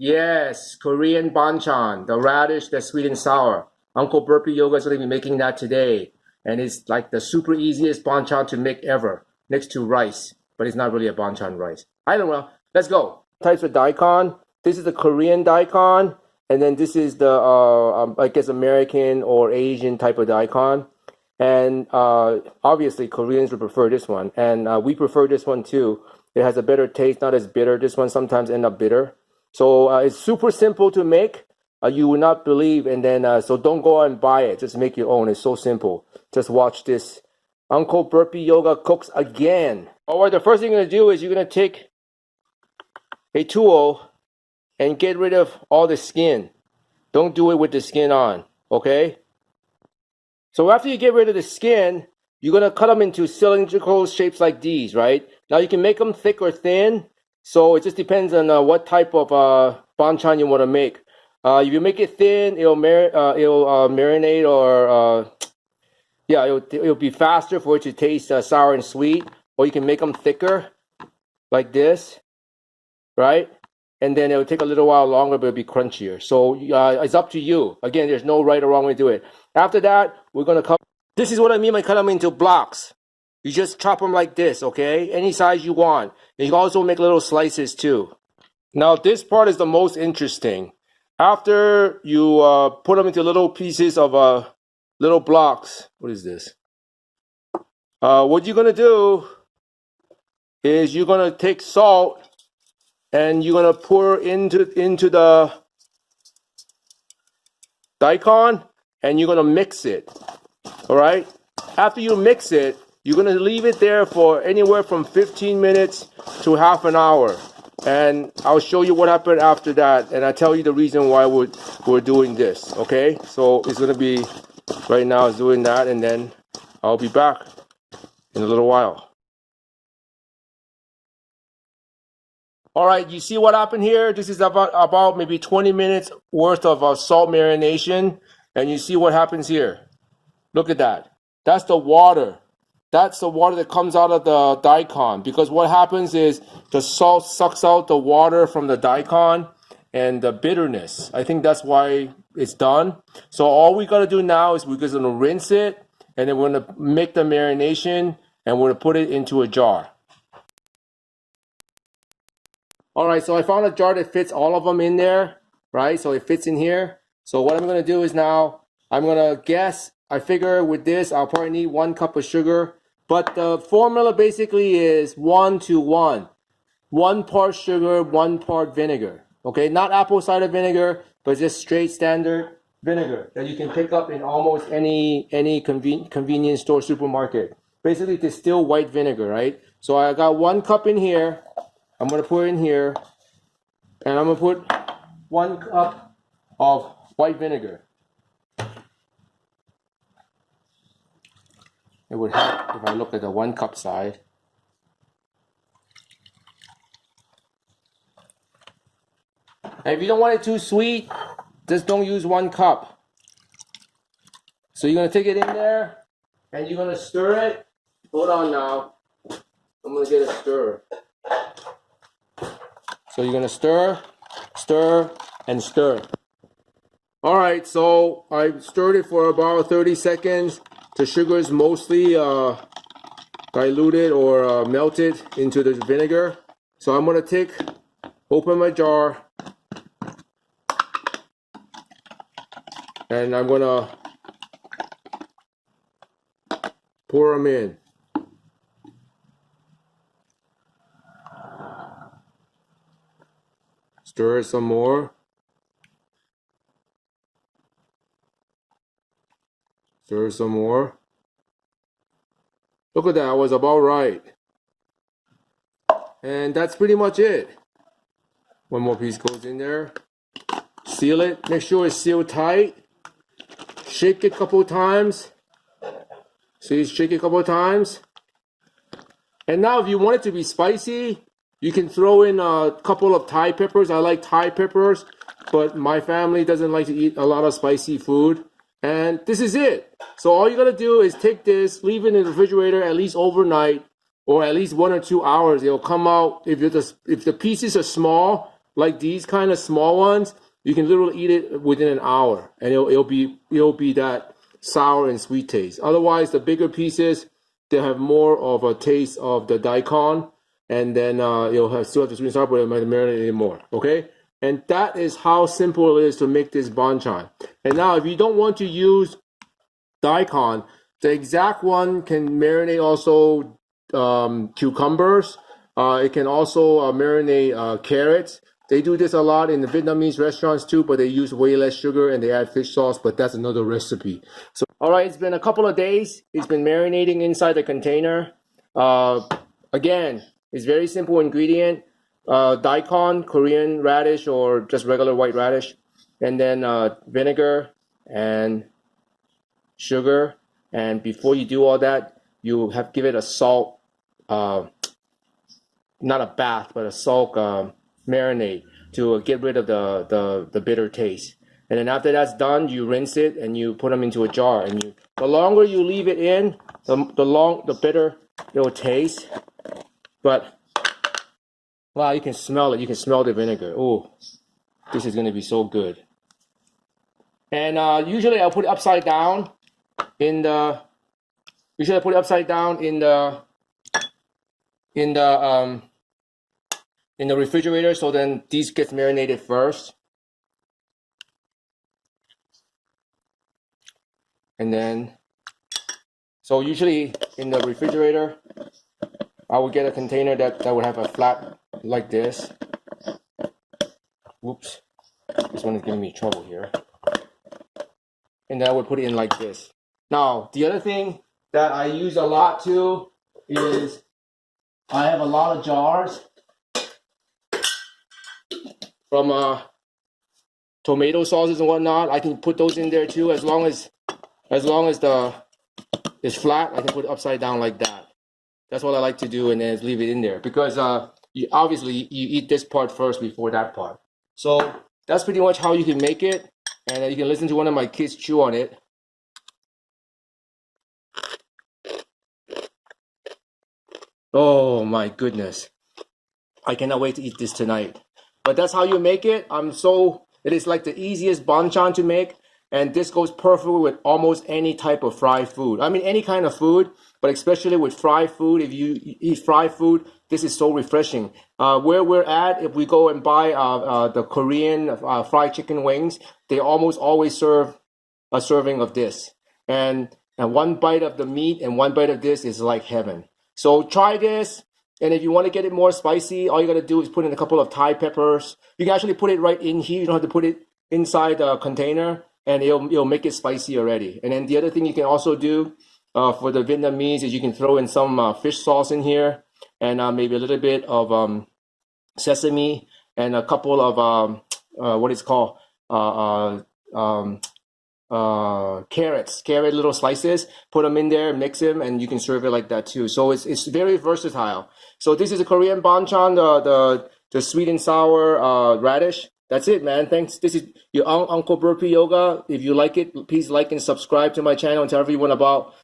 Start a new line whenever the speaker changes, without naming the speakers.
Yes, Korean banchan, the radish that's sweet and sour. Uncle BURPEEyoga is going to be making that today. And it's like the super easiest banchan to make ever, next to rice. But it's not really a banchan rice. I don't know. Let's go. Types of daikon. This is the Korean daikon. And then this is the, I guess, American or Asian type of daikon. And obviously, Koreans would prefer this one. And we prefer this one too. It has a better taste, not as bitter. This one sometimes ends up bitter. So it's super simple to make. You will not believe. And then, so don't go out and buy it. Just make your own. It's so simple. Just watch this. Uncle BURPEEyoga cooks again. All right, the first thing you're going to do is you're going to take a tool and get rid of all the skin. Don't do it with the skin on, okay? So after you get rid of the skin, you're going to cut them into cylindrical shapes like these, right? Now you can make them thick or thin. So it just depends on what type of banchan you want to make. If you make it thin, it'll marinate or yeah, it'll be faster for it to taste sour and sweet. Or you can make them thicker like this, right? And then it'll take a little while longer, but it'll be crunchier. So it's up to you. Again, there's no right or wrong way to do it. After that, we're going to cut. This is what I mean by cut them into blocks. You just chop them like this, okay? Any size you want. And you can also make little slices too. Now, this part is the most interesting. After you put them into little pieces of little blocks. What is this? What you're going to do is you're going to take salt and you're going to pour into the daikon and you're going to mix it. All right? After you mix it, you're going to leave it there for anywhere from 15 minutes to half an hour. And I'll show you what happened after that. And I'll tell you the reason why we're doing this. Okay? So it's going to be, right now it's doing that. And then I'll be back in a little while. All right, you see what happened here? This is about maybe 20 minutes worth of salt marination. And you see what happens here. Look at that. That's the water. That's the water that comes out of the daikon. Because what happens is the salt sucks out the water from the daikon and the bitterness. I think that's why it's done. So all we got to do now is we're just going to rinse it. And then we're going to make the marination. And we're going to put it into a jar. All right, so I found a jar that fits all of them in there, right? So it fits in here. So what I'm going to do is now I'm going to guess. I figure with this, I'll probably need 1 cup of sugar. But the formula basically is 1 to 1. 1 part sugar, 1 part vinegar. Okay, not apple cider vinegar, but just straight standard vinegar that you can pick up in almost any convenience store, supermarket. Basically, distilled white vinegar, right? So I got 1 cup in here. I'm going to put it in here, and I'm going to put 1 cup of white vinegar. It would help if I look at the 1 cup side. And if you don't want it too sweet, just don't use 1 cup. So you're going to take it in there, and you're going to stir it. Hold on now. I'm going to get a stir. So you're going to stir, stir, and stir. All right, so I stirred it for about 30 seconds. The sugar is mostly diluted or melted into the vinegar. So I'm going to open my jar. And I'm going to pour them in. Stir it some more. Stir some more. Look at that, I was about right. And that's pretty much it. 1 more piece goes in there. Seal it. Make sure it's sealed tight. Shake it a couple times. See, shake it a couple times. And now if you want it to be spicy, you can throw in a couple of Thai peppers. I like Thai peppers, but my family doesn't like to eat a lot of spicy food. And this is it. So all you gotta do is take this, leave it in the refrigerator at least overnight, or at least 1 or 2 hours. It'll come out. If the pieces are small, like these kind of small ones, you can literally eat it within an hour, and it'll be that sour and sweet taste. Otherwise, the bigger pieces, they have more of a taste of the daikon, and then you'll still have the sweet and sour, but it might marinate it more. Okay, and that is how simple it is to make this banchan. And now, if you don't want to use daikon, the exact one can marinate also cucumbers. It can also marinate carrots. They do this a lot in the Vietnamese restaurants too, but they use way less sugar and they add fish sauce, but that's another recipe. So, all right, it's been a couple of days. It's been marinating inside the container. Again, it's very simple ingredient. Daikon, Korean radish, or just regular white radish. And then vinegar and sugar. And before you do all that, you have give it a salt, not a bath, but a salt marinade to get rid of the bitter taste. And then after that's done, you rinse it and you put them into a jar. And the longer you leave it in, the bitter it'll taste. But wow, you can smell it. You can smell the vinegar. Oh, this is gonna be so good. And usually I'll put it upside down in the. Usually I put it upside down in the refrigerator, so then these gets marinated first. And then, so usually in the refrigerator, I would get a container that would have a flap like this. Whoops, this one is giving me trouble here. And then I would put it in like this. Now, the other thing that I use a lot too is I have a lot of jars from tomato sauces and whatnot. I can put those in there too, as long as it's flat. I can put it upside down like that. That's what I like to do, and then leave it in there because obviously you eat this part first before that part. So that's pretty much how you can make it, and you can listen to one of my kids chew on it. Oh my goodness, I cannot wait to eat this tonight. But that's how you make it. It is like the easiest banchan to make, and this goes perfectly with almost any type of fried food. I mean, any kind of food, but especially with fried food. If you eat fried food, this is so refreshing. Where we're at, if we go and buy the Korean fried chicken wings, they almost always serve a serving of this. And one bite of the meat and one bite of this is like heaven. So try this. And if you want to get it more spicy, all you got to do is put in a couple of Thai peppers. You can actually put it right in here. You don't have to put it inside the container, and it'll make it spicy already. And then the other thing you can also do for the Vietnamese is you can throw in some fish sauce in here, and maybe a little bit of sesame and a couple of what is called carrot little slices. Put them in there, mix them, and you can serve it like that too. So it's very versatile. So this is a Korean banchan, the sweet and sour radish. That's it, man. Thanks. This is your Uncle BURPEEyoga. If you like it, please like and subscribe to my channel and tell everyone about